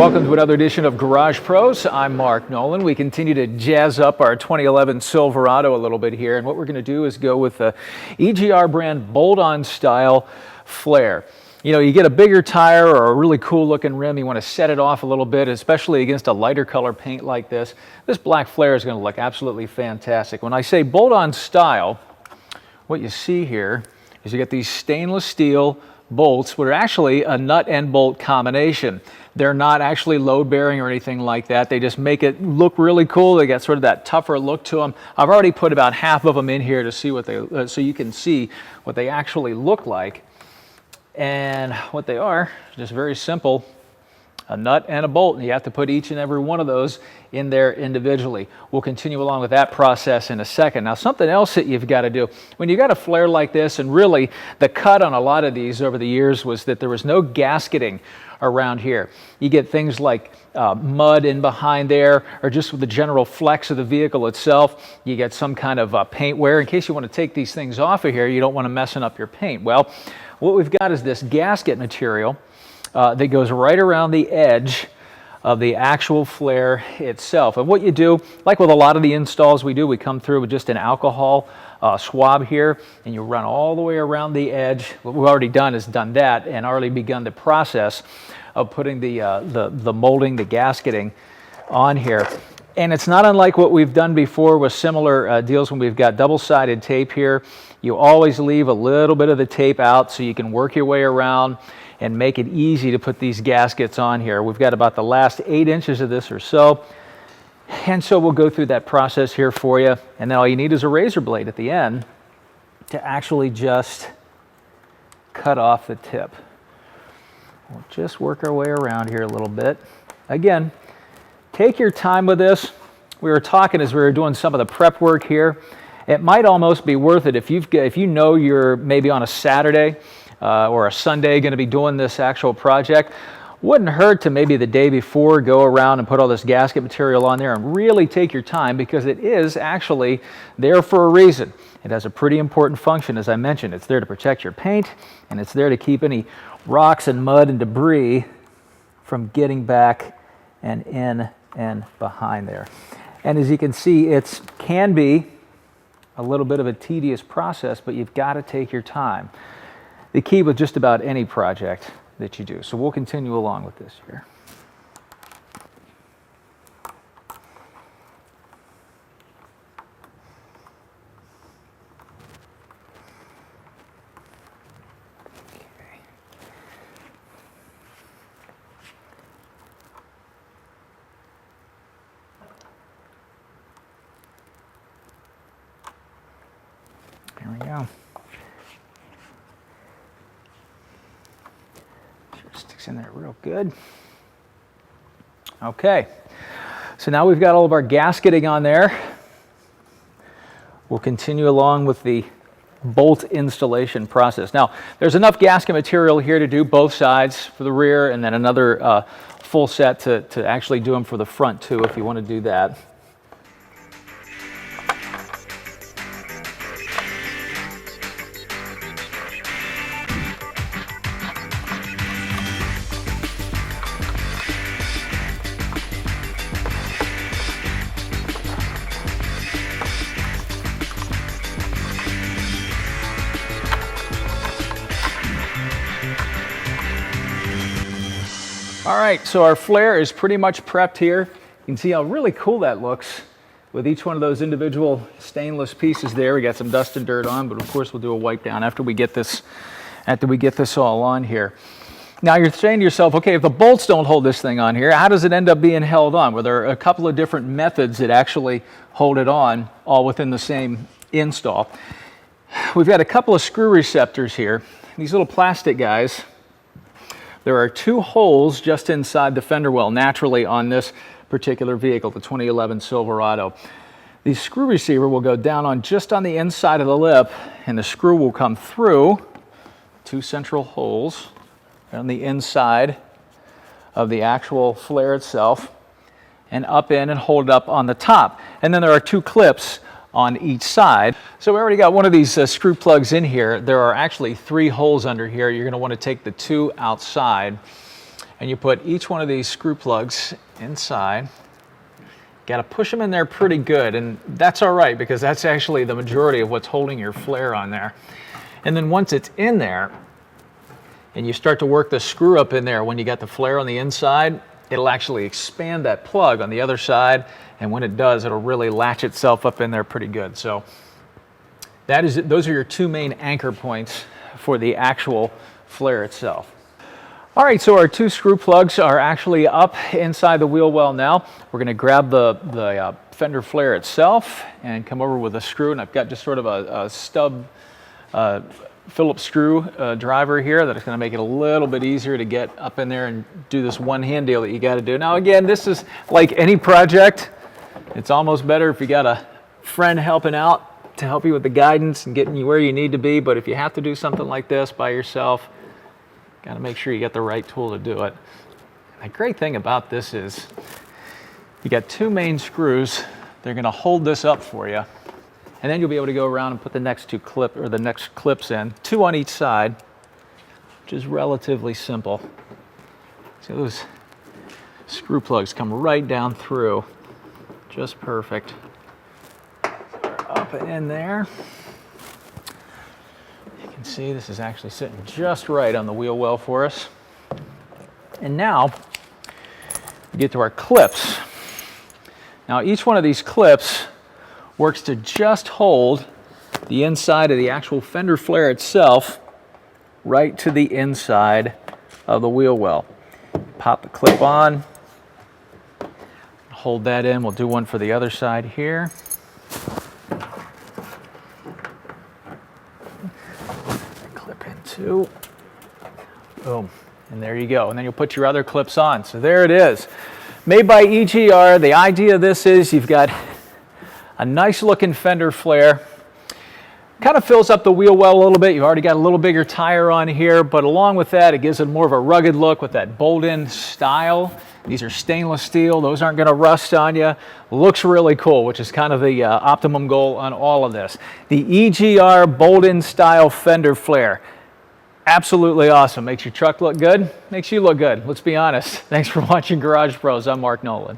Welcome to another edition of Garage Pros. I'm Mark Nolan. We continue to jazz up our 2011 Silverado a little bit here, and what we're going to do is go with the EGR brand bolt-on style flare. You know, you get a bigger tire or a really cool looking rim, you want to set it off a little bit, especially against a lighter color paint like this. This black flare is going to look absolutely fantastic. When I say bolt-on style, what you see here is you get these stainless steel bolts, which are actually a nut and bolt combination. They're not actually load bearing or anything like that. They just make it look really cool. They got sort of that tougher look to them. I've already put about half of them in here to see what they, so you can see what they actually look like. And what they are, just very simple, a nut and a bolt. And you have to put each and every one of those in there individually. We'll continue along with that process in a second. Now, something else that you've got to do, when you got a flare like this, and really the cut on a lot of these over the years was that there was no gasketing around here. You get things like mud in behind there, or just with the general flex of the vehicle itself, you get some kind of paint wear. In case you want to take these things off of here, you don't want to messing up your paint. Well, what we've got is this gasket material that goes right around the edge of the actual flare itself. And what you do, like with a lot of the installs we do, we come through with just an alcohol swab here, and you run all the way around the edge. What we've already done is done that and already begun the process of putting the molding, the gasketing on here. And it's not unlike what we've done before with similar deals when we've got double-sided tape here. You always leave a little bit of the tape out so you can work your way around and make it easy to put these gaskets on here. We've got about the last 8 inches of this or so. And so we'll go through that process here for you. And then all you need is a razor blade at the end to actually just cut off the tip. We'll just work our way around here a little bit. Again, take your time with this. We were talking as we were doing some of the prep work here. It might almost be worth it if you know you're maybe on a Saturday or a Sunday going to be doing this actual project. Wouldn't hurt to maybe the day before go around and put all this gasket material on there and really take your time, because it is actually there for a reason. It has a pretty important function, as I mentioned. It's there to protect your paint, and it's there to keep any rocks and mud and debris from getting back and in and behind there. And as you can see, it can be a little bit of a tedious process, but you've got to take your time. The key with just about any project that you do. So we'll continue along with this here. Okay. There we go. Sticks in there real good. Okay, so now we've got all of our gasketing on there. We'll continue along with the bolt installation process. Now, there's enough gasket material here to do both sides for the rear, and then another full set to actually do them for the front too, if you want to do that. All right, so our flare is pretty much prepped here. You can see how really cool that looks with each one of those individual stainless pieces there. We got some dust and dirt on, but of course we'll do a wipe down after we get this all on here. Now you're saying to yourself, okay, if the bolts don't hold this thing on here, how does it end up being held on? Well, there are a couple of different methods that actually hold it on, all within the same install. We've got a couple of screw receptors here. These little plastic guys. There are 2 holes just inside the fender well, naturally on this particular vehicle, the 2011 Silverado. The screw receiver will go down on just on the inside of the lip, and the screw will come through 2 central holes on the inside of the actual flare itself and up in and hold it up on the top. And then there are 2 clips on each side. So we already got one of these screw plugs in here. There are actually 3 holes under here. You're going to want to take the 2 outside and you put each one of these screw plugs inside. Got to push them in there pretty good, and that's all right because that's actually the majority of what's holding your flare on there. And then once it's in there, and you start to work the screw up in there, when you got the flare on the inside, it'll actually expand that plug on the other side, and when it does, it'll really latch itself up in there pretty good. So those are your two main anchor points for the actual flare itself. All right, so our two screw plugs are actually up inside the wheel well now. We're going to grab the fender flare itself and come over with a screw, and I've got just sort of a stub Phillips screw driver here that is going to make it a little bit easier to get up in there and do this one-hand deal that you got to do. Now again, this is like any project. It's almost better if you got a friend helping out to help you with the guidance and getting you where you need to be, but if you have to do something like this by yourself, got to make sure you get the right tool to do it. The great thing about this is you got two main screws. They're going to hold this up for you, and then you'll be able to go around and put the next clips in, two on each side, which is relatively simple. So those screw plugs come right down through, just perfect. So they're up and in there. You can see this is actually sitting just right on the wheel well for us. And now we get to our clips. Now each one of these clips works to just hold the inside of the actual fender flare itself right to the inside of the wheel well. Pop the clip on, hold that in. We'll do one for the other side here. Clip in two. Boom. And there you go. And then you'll put your other clips on. So there it is. Made by EGR. The idea of this is you've got a nice looking fender flare. Kind of fills up the wheel well a little bit. You've already got a little bigger tire on here, but along with that, it gives it more of a rugged look with that bolt-in style. These are stainless steel. Those aren't going to rust on you. Looks really cool, which is kind of the optimum goal on all of this. The EGR bolt-in style fender flare. Absolutely awesome. Makes your truck look good. Makes you look good. Let's be honest. Thanks for watching Garage Pros. I'm Mark Nolan.